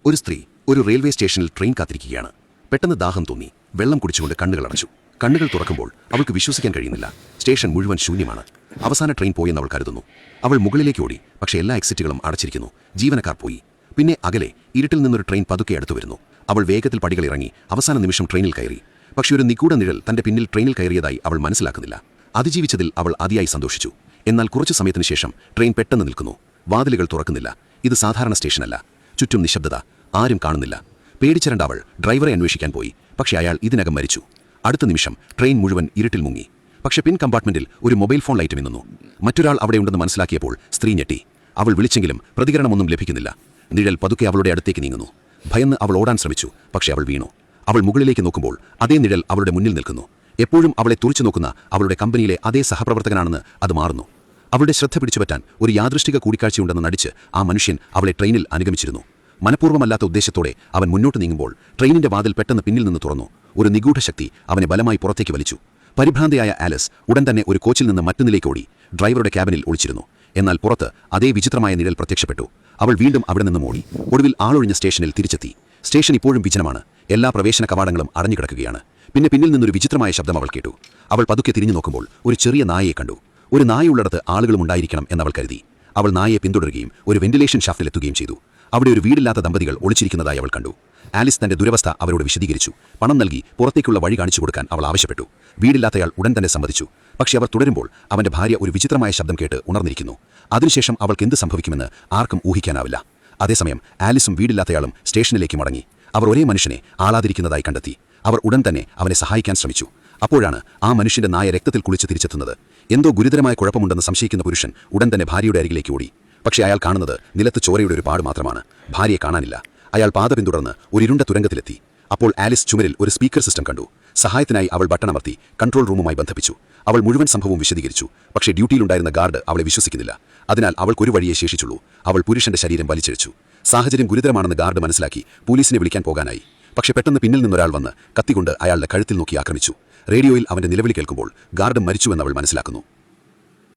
ഒരു സ്ത്രീ ഒരു റെയിൽവേ സ്റ്റേഷനിൽ ട്രെയിൻ കാത്തിരിക്കുകയാണ്. പെട്ടെന്ന് ദാഹം തോന്നി. വെള്ളം കുടിച്ചുകൊണ്ട് കണ്ണുകൾ അടച്ചു. കണ്ണുകൾ തുറക്കുമ്പോൾ അവൾക്ക് വിശ്വസിക്കാൻ കഴിയുന്നില്ല. സ്റ്റേഷൻ മുഴുവൻ ശൂന്യമാണ്. അവസാന ട്രെയിൻ പോയെന്ന് അവൾ കരുതുന്നു. അവൾ മുകളിലേക്ക് ഓടി. പക്ഷേ എല്ലാ എക്സിറ്റുകളും അടച്ചിരിക്കുന്നു. ജീവനക്കാർ പോയി. പിന്നെ അകലെ ഇരുട്ടിൽ നിന്നൊരു ട്രെയിൻ പതുക്കെ അടുത്തു വരുന്നു. അവൾ വേഗത്തിൽ പടികൾ ഇറങ്ങി അവസാന നിമിഷം ട്രെയിനിൽ കയറി. പക്ഷേ ഒരു നിഗൂഢ നിഴൽ തന്റെ പിന്നിൽ ട്രെയിനിൽ കയറിയതായി അവൾ മനസ്സിലാക്കുന്നില്ല. അതിജീവിച്ചതിൽ അവൾ അതിയായി സന്തോഷിച്ചു. എന്നാൽ കുറച്ചു സമയത്തിന് ശേഷം ട്രെയിൻ പെട്ടെന്ന് നിൽക്കുന്നു. വാതിലുകൾ തുറക്കുന്നില്ല. ഇത് സാധാരണ സ്റ്റേഷനല്ല. ചുറ്റും നിശബ്ദത. ആരും കാണുന്നില്ല. പേടിച്ചിരണ്ട അവൾ ഡ്രൈവറെ അന്വേഷിക്കാൻ പോയി. പക്ഷേ അയാൾ ഇതിനകം മരിച്ചു. അടുത്ത നിമിഷം ട്രെയിൻ മുഴുവൻ ഇരുട്ടിൽ മുങ്ങി. പക്ഷേ പിൻ കമ്പാർട്ട്മെന്റിൽ ഒരു മൊബൈൽ ഫോൺ ലൈറ്റ് മിന്നുന്നു. മറ്റൊരാൾ അവിടെയുണ്ടെന്ന് മനസ്സിലാക്കിയപ്പോൾ സ്ത്രീ ഞെട്ടി. അവൾ വിളിച്ചെങ്കിലും പ്രതികരണമൊന്നും ലഭിക്കുന്നില്ല. നിഴൽ പതുക്കെ അവളുടെ അടുത്തേക്ക് നീങ്ങുന്നു. ഭയന്ന് അവൾ ഓടാൻ ശ്രമിച്ചു. പക്ഷേ അവൾ വീണു. അവൾ മുകളിലേക്ക് നോക്കുമ്പോൾ അതേ നിഴൽ അവളുടെ മുന്നിൽ നിൽക്കുന്നു. എപ്പോഴും അവളെ തുറിച്ചു നോക്കുന്ന അവളുടെ കമ്പനിയിലെ അതേ സഹപ്രവർത്തകനാണെന്ന് അത് മാറുന്നു. അവളുടെ ശ്രദ്ധ പിടിച്ചുപറ്റാൻ ഒരു യാദൃഷ്ടിക കൂടിക്കാഴ്ചയുണ്ടെന്ന് നടിച്ച് ആ മനുഷ്യൻ അവളെ ട്രെയിനിൽ അനുഗമിച്ചിരുന്നു. മനഃപൂർവ്വമല്ലാത്ത ഉദ്ദേശത്തോടെ അവൻ മുന്നോട്ട് നീങ്ങുമ്പോൾ ട്രെയിനിന്റെ വാതിൽ പെട്ടെന്ന് പിന്നിൽ നിന്ന് തുറന്നു. ഒരു നിഗൂഢ ശക്തി അവനെ ബലമായി പുറത്തേക്ക് വലിച്ചു. പരിഭ്രാന്തയായ ആലിസ് ഉടൻ തന്നെ ഒരു കോച്ചിൽ നിന്ന് മറ്റൊന്നിലേക്ക് ഓടി ഡ്രൈവറുടെ ക്യാബിനിൽ ഒളിച്ചിരുന്നു. എന്നാൽ പുറത്ത് അതേ വിചിത്രമായ നിഴൽ പ്രത്യക്ഷപ്പെട്ടു. അവൾ വീണ്ടും അവിടെ നിന്നും ഓടി. ഒടുവിൽ ആളൊഴിഞ്ഞ സ്റ്റേഷനിൽ തിരിച്ചെത്തി. സ്റ്റേഷൻ ഇപ്പോഴും വിജനമാണ്. എല്ലാ പ്രവേശന കവാടങ്ങളും അടഞ്ഞുകിടക്കുകയാണ്. പിന്നെ പിന്നിൽ നിന്നൊരു വിചിത്രമായ ശബ്ദം അവൾ കേട്ടു. അവൾ പതുക്കെ തിരിഞ്ഞു നോക്കുമ്പോൾ ഒരു ചെറിയ നായയെ കണ്ടു. ഒരു നായയുള്ളിടത്ത് ആളുകളും ഉണ്ടായിരിക്കണം എന്നവൾ കരുതി. അവൾ നായയെ പിന്തുടരുകയും ഒരു വെന്റിലേഷൻ ഷാഫ്റ്റിലെത്തുകയും ചെയ്തു. അവിടെ ഒരു വീടില്ലാത്ത ദമ്പതികൾ ഒളിച്ചിരിക്കുന്നതായി അവൾ കണ്ടു. ആലിസ് തന്റെ ദുരവസ്ഥ അവരോട് വിശദീകരിച്ചു. പണം നൽകി പുറത്തേക്കുള്ള വഴി കാണിച്ചു കൊടുക്കാൻ അവൾ ആവശ്യപ്പെട്ടു. വീടില്ലാത്തയാൾ ഉടൻ തന്നെ സമ്മതിച്ചു. പക്ഷേ അവർ തുടരുമ്പോൾ അവന്റെ ഭാര്യ ഒരു വിചിത്രമായ ശബ്ദം കേട്ട് ഉണർന്നിരിക്കുന്നു. അതിനുശേഷം അവൾക്ക് എന്ത് സംഭവിക്കുമെന്ന് ആർക്കും ഊഹിക്കാനാവില്ല. അതേസമയം ആലിസും വീടില്ലാത്തയാളും സ്റ്റേഷനിലേക്ക് മടങ്ങി. അവർ ഒരേ മനുഷ്യനെ ആളാതിരിക്കുന്നതായി കണ്ടെത്തി. അവർ ഉടൻ തന്നെ അവനെ സഹായിക്കാൻ ശ്രമിച്ചു. അപ്പോഴാണ് ആ മനുഷ്യന്റെ നായ രക്തത്തിൽ കുളിച്ച് തിരിച്ചെത്തുന്നത്. എന്തോ ഗുരുതരമായ കുഴപ്പമുണ്ടെന്ന് സംശയിക്കുന്ന പുരുഷൻ ഉടൻ തന്നെ ഭാര്യയുടെ അരികിലേക്ക് ഓടി. പക്ഷേ അയാൾ കാണുന്നത് നിലത്ത് ചോരയുടെ ഒരു പാട് മാത്രമാണ്. ഭാര്യയെ കാണാനില്ല. അയാൾ പാത പിന്തുടർന്ന് ഒരു ഇരുണ്ട തുരങ്കത്തിലെത്തി. അപ്പോൾ ആലിസ് ചുമരിൽ ഒരു സ്പീക്കർ സിസ്റ്റം കണ്ടു. സഹായത്തിനായി അവൾ ബട്ടണമർത്തി കൺട്രോൾ റൂമുമായി ബന്ധിപ്പിച്ചു. അവൾ മുഴുവൻ സംഭവവും വിശദീകരിച്ചു. പക്ഷേ ഡ്യൂട്ടിയിലുണ്ടായിരുന്ന ഗാർഡ് അവളെ വിശ്വസിക്കുന്നില്ല. അതിനാൽ അവൾക്കൊരു വഴിയേ ശേഷിച്ചുള്ളൂ. അവൾ പുരുഷന്റെ ശരീരം വലിച്ചിഴച്ചു. സാഹചര്യം ഗുരുതരമാണെന്ന് ഗാർഡ് മനസ്സിലാക്കി പോലീസിനെ വിളിക്കാൻ പോകാനായി. പക്ഷേ പെട്ടെന്ന് പിന്നിൽ നിന്നൊരാൾ വന്ന് കത്തിക്കൊണ്ട് അയാളുടെ കഴുത്തിൽ നോക്കി ആക്രമിച്ചു. റേഡിയോയിൽ അവന്റെ നിലവിളി കേൾക്കുമ്പോൾ ഗാർഡ് മരിച്ചുവെന്ന് അവൾ മനസ്സിലാക്കുന്നു.